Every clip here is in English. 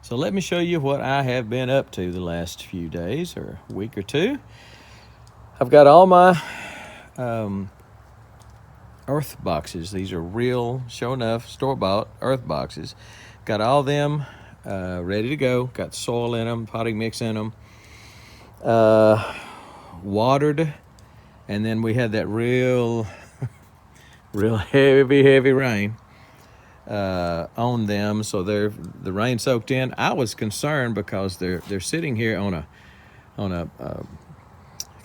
So let me show you what I have been up to the last few days or week or two. I've got all my earth boxes. These are real, sure enough, store-bought earth boxes. Got all them ready to go. Got soil in them, potting mix in them. Watered, and then we had that real heavy rain on them, so the rain soaked in. I was concerned because they're sitting here on a kind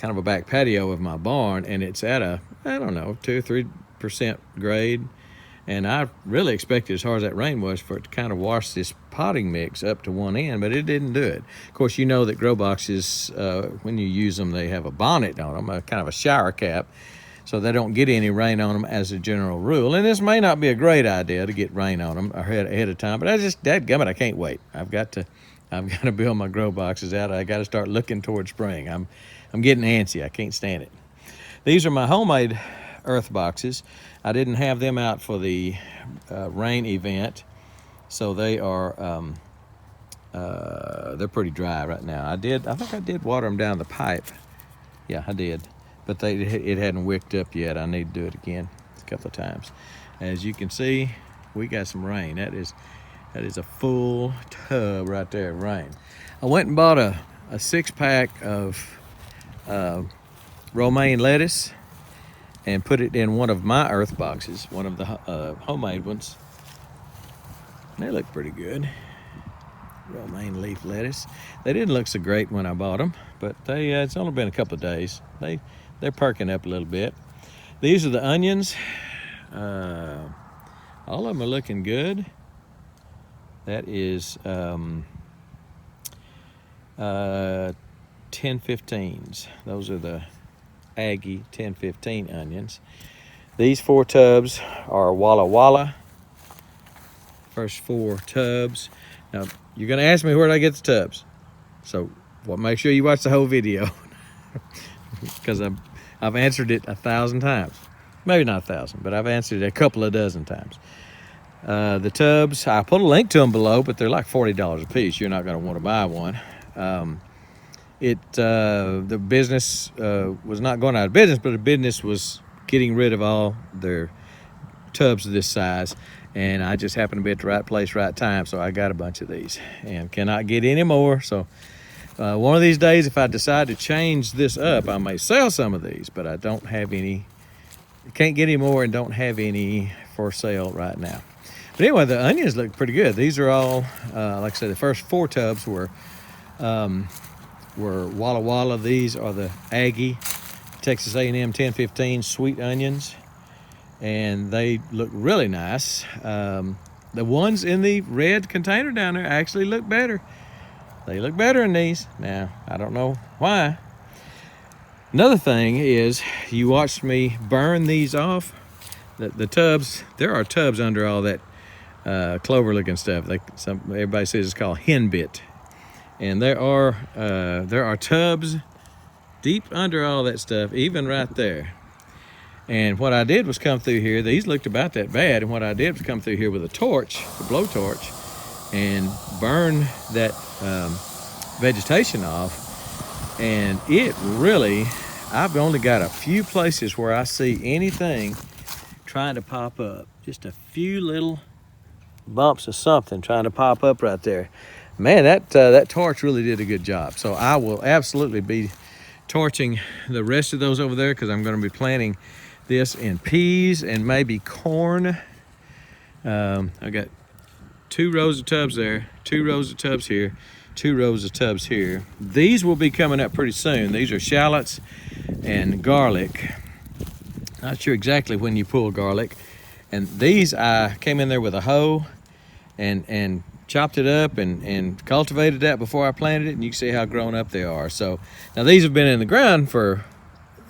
of a back patio of my barn, and it's at a, I don't know, 2 or 3% grade, and I really expected, as hard as that rain was, for it to kind of wash this potting mix up to one end, but it didn't do it. Of course, you know that grow boxes, when you use them, they have a bonnet on them, kind of a shower cap, so they don't get any rain on them as a general rule. And this may not be a great idea to get rain on them ahead of time, but dadgummit, I can't wait. I've got to build my grow boxes out. I got to start looking toward spring. I'm getting antsy. I can't stand it. These are my homemade earth boxes. I didn't have them out for the rain event, so they are they're pretty dry right now. I think I did water them down the pipe. Yeah, I did. But it hadn't wicked up yet. I need to do it again a couple of times. As you can see, we got some rain. That is a full tub right there of rain. I went and bought a 6-pack of romaine lettuce and put it in one of my earth boxes, one of the homemade ones. They look pretty good. Romaine leaf lettuce. They didn't look so great when I bought them, but it's only been a couple of days. They're perking up a little bit. These are the onions. All of them are looking good. That is 1015s. Those are the Aggie 1015 onions. These 4 tubs are Walla Walla. First 4 tubs. Now, you're gonna ask me where did I get the tubs? So, make sure you watch the whole video. Because I've answered it 1,000 times. Maybe not 1,000, but I've answered it a couple of dozen times. The tubs, I put a link to them below, but they're like $40 a piece. You're not going to want to buy one. The business was not going out of business, but the business was getting rid of all their tubs of this size, and I just happened to be at the right place, right time, so I got a bunch of these and cannot get any more. So one of these days, if I decide to change this up, I may sell some of these, but I don't have any. Can't get any more and don't have any for sale right now. But anyway, the onions look pretty good. These are all, like I said, the first 4 tubs were Walla Walla. These are the Aggie Texas A&M 1015 sweet onions, and they look really nice. The ones in the red container down there actually look better. They look better than these. Now, I don't know why. Another thing is, you watched me burn these off. The tubs, there are tubs under all that clover looking stuff. Everybody says it's called henbit. And there are tubs deep under all that stuff, even right there. And what I did was come through here. These looked about that bad. And what I did was come through here with a torch, a blowtorch, and burn that vegetation off. And it really, I've only got a few places where I see anything trying to pop up. Just a few little bumps of something trying to pop up right there. Man, that torch really did a good job. So I will absolutely be torching the rest of those over there, because I'm going to be planting this in peas and maybe corn. I got 2 rows of tubs there, 2 rows of tubs here, 2 rows of tubs here. These will be coming up pretty soon. These are shallots and garlic. Not sure exactly when you pull garlic. And these, I came in there with a hoe and chopped it up and cultivated that before I planted it, and you can see how grown up they are. So now these have been in the ground for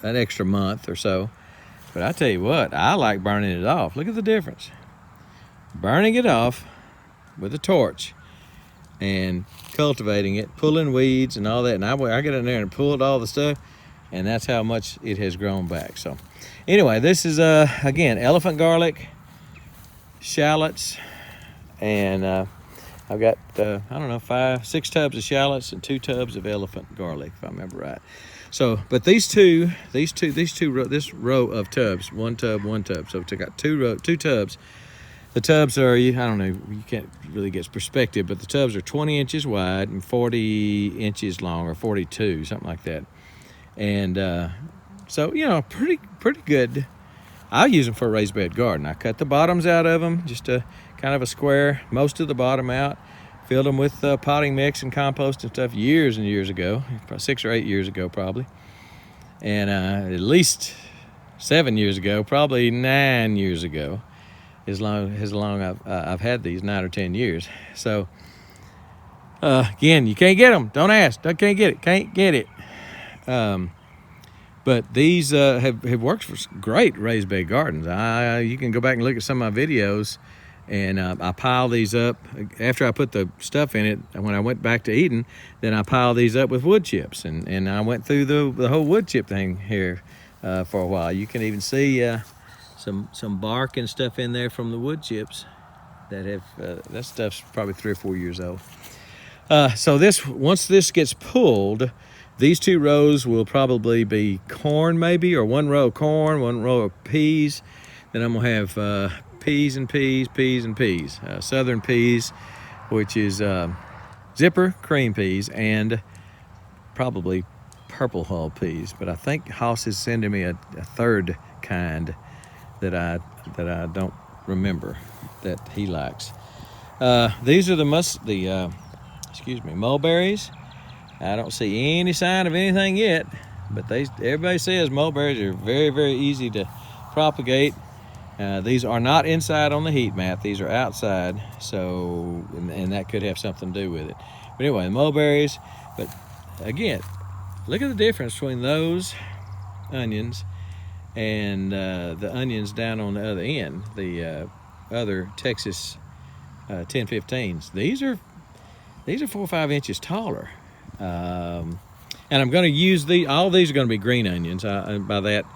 an extra month or so, but I tell you what, I like burning it off. Look at the difference. Burning it off with a torch and cultivating it, pulling weeds and all that. And I get in there and pulled all the stuff, and that's how much it has grown back. So anyway, this is again, elephant garlic, shallots, and I've got, I don't know, 6 tubs of shallots and 2 tubs of elephant garlic, if I remember right. So, but this row of tubs, one tub. So I got 2 tubs. The tubs are, I don't know, you can't really get perspective, but the tubs are 20 inches wide and 40 inches long, or 42, something like that. And so, you know, pretty good. I use them for a raised bed garden. I cut the bottoms out of them, just a kind of a square, most of the bottom out. Filled them with potting mix and compost and stuff years and years ago, 6 or 8 years ago probably. And at least 7 years ago, probably 9 years ago, as long I've had these, 9 or 10 years. So again, you can't get them. Don't ask. Can't get it. But these have worked for great raised bed gardens. You can go back and look at some of my videos, and I pile these up after I put the stuff in it. When I went back to Eden, then I piled these up with wood chips, and I went through the whole wood chip thing here for a while. You can even see some bark and stuff in there from the wood chips that have that stuff's probably 3 or 4 years old. So once this gets pulled, these 2 rows will probably be corn, maybe, or 1 row of corn, 1 row of peas. Then I'm gonna have peas and peas. Southern peas, which is zipper cream peas, and probably purple hull peas. But I think Hoss is sending me a 3rd kind that I don't remember that he likes. These are the mulberries. I don't see any sign of anything yet, but everybody says mulberries are very, very easy to propagate. These are not inside on the heat mat. These are outside, so and that could have something to do with it. But anyway, the mulberries. But again, look at the difference between those onions and the onions down on the other end, the other Texas 1015s. These are 4 or 5 inches taller. And I'm going to use all these are going to be green onions. By that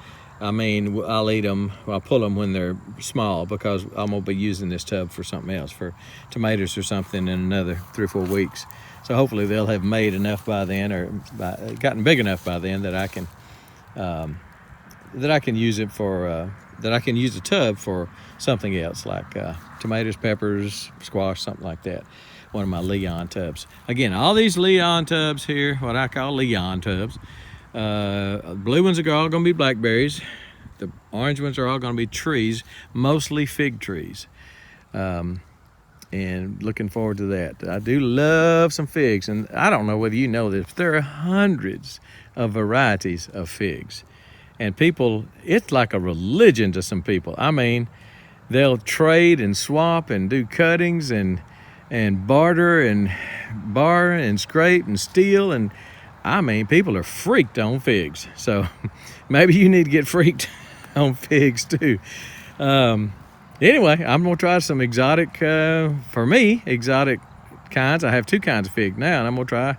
I mean I'll eat them, I'll pull them when they're small, because I'm going to be using this tub for something else, for tomatoes or something, in another 3 or 4 weeks. So hopefully they'll have made enough by then, or gotten big enough by then, that I can use it for that I can use the tub for something else, like tomatoes, peppers, squash, something like that. One of my Leon tubs. Again, all these Leon tubs here, what I call Leon tubs. Blue ones are all going to be blackberries. The orange ones are all going to be trees, mostly fig trees. And looking forward to that. I do love some figs, and I don't know whether you know this, but there are hundreds of varieties of figs. And people, it's like a religion to some people. I mean, they'll trade and swap and do cuttings and barter and bar and scrape and steal, and I mean, people are freaked on figs. So maybe you need to get freaked on figs too. Anyway, I'm gonna try some exotic, for me, exotic kinds. I have 2 kinds of fig now, and I'm gonna try.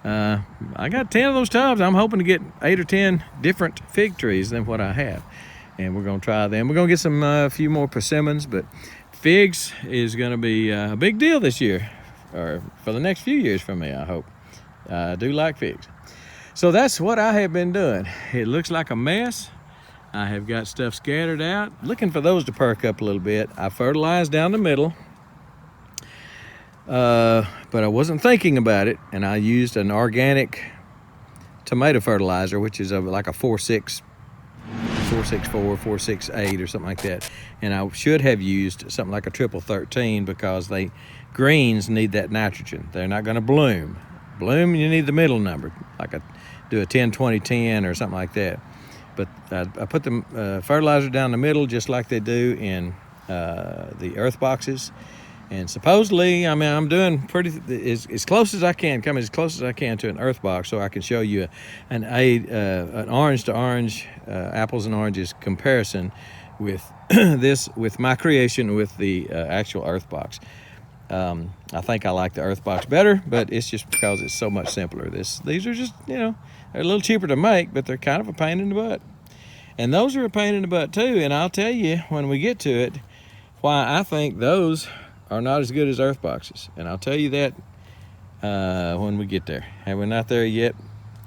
I got 10 of those tubs. I'm hoping to get 8 or 10 different fig trees than what I have, and we're gonna try them. We're gonna get some a few more persimmons, but figs is going to be a big deal this year, or for the next few years for me, I hope. I do like figs. So that's what I have been doing. It looks like a mess. I have got stuff scattered out, looking for those to perk up a little bit. I fertilized down the middle, but I wasn't thinking about it, and I used an organic tomato fertilizer, which is like a 4.6, 4.64, 4.68 or something like that. And I should have used something like a 13, because greens need that nitrogen. They're not going to bloom. You need the middle number, do a 10, 20, 10 or something like that. But I put the fertilizer down the middle, just like they do in the earth boxes. And supposedly, I mean, I'm doing as close as I can, coming as close as I can to an earth box, so I can show you an orange to orange, apples and oranges comparison with with my creation with the actual earth box. I think I like the earth box better, but it's just because it's so much simpler. These are just, they're a little cheaper to make, but they're kind of a pain in the butt. And those are a pain in the butt too, and I'll tell you when we get to it why I think those are not as good as earth boxes, and I'll tell you that when we get there. And we're not there yet,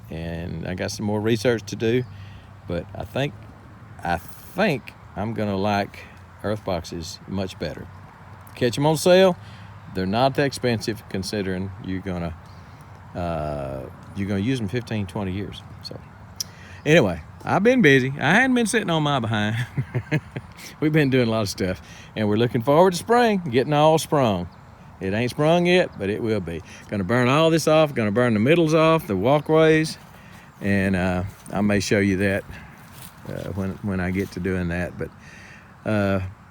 and I got some more research to do, but I think I'm gonna like earth boxes much better. Catch them on sale. They're not that expensive considering you're gonna use them 15, 20 years. So anyway, I've been busy. I hadn't been sitting on my behind. We've been doing a lot of stuff, and we're looking forward to spring, getting all sprung. It ain't sprung yet, but it will be. Gonna burn all this off, gonna burn the middles off, the walkways, and I may show you that when I get to doing that. But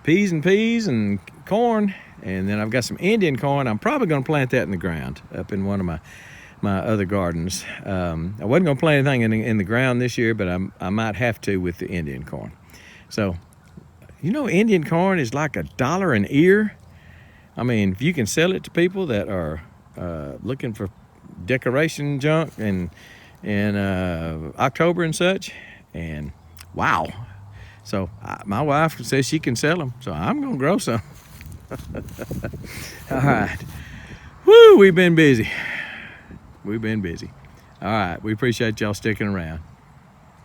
peas and corn, and then I've got some Indian corn. I'm probably gonna plant that in the ground up in one of my other gardens. I wasn't gonna plant anything in the ground this year, but I might have to with the Indian corn. So, you know, Indian corn is like $1 an ear. I mean, if you can sell it to people that are looking for decoration junk in October and such, and wow. So my wife says she can sell them, so I'm gonna grow some. All right. Woo, we've been busy. We've been busy. All right, we appreciate y'all sticking around.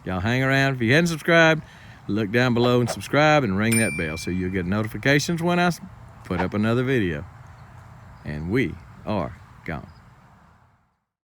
Y'all hang around. If you hadn't subscribed, look down below and subscribe and ring that bell so you'll get notifications when I put up another video. And we are gone.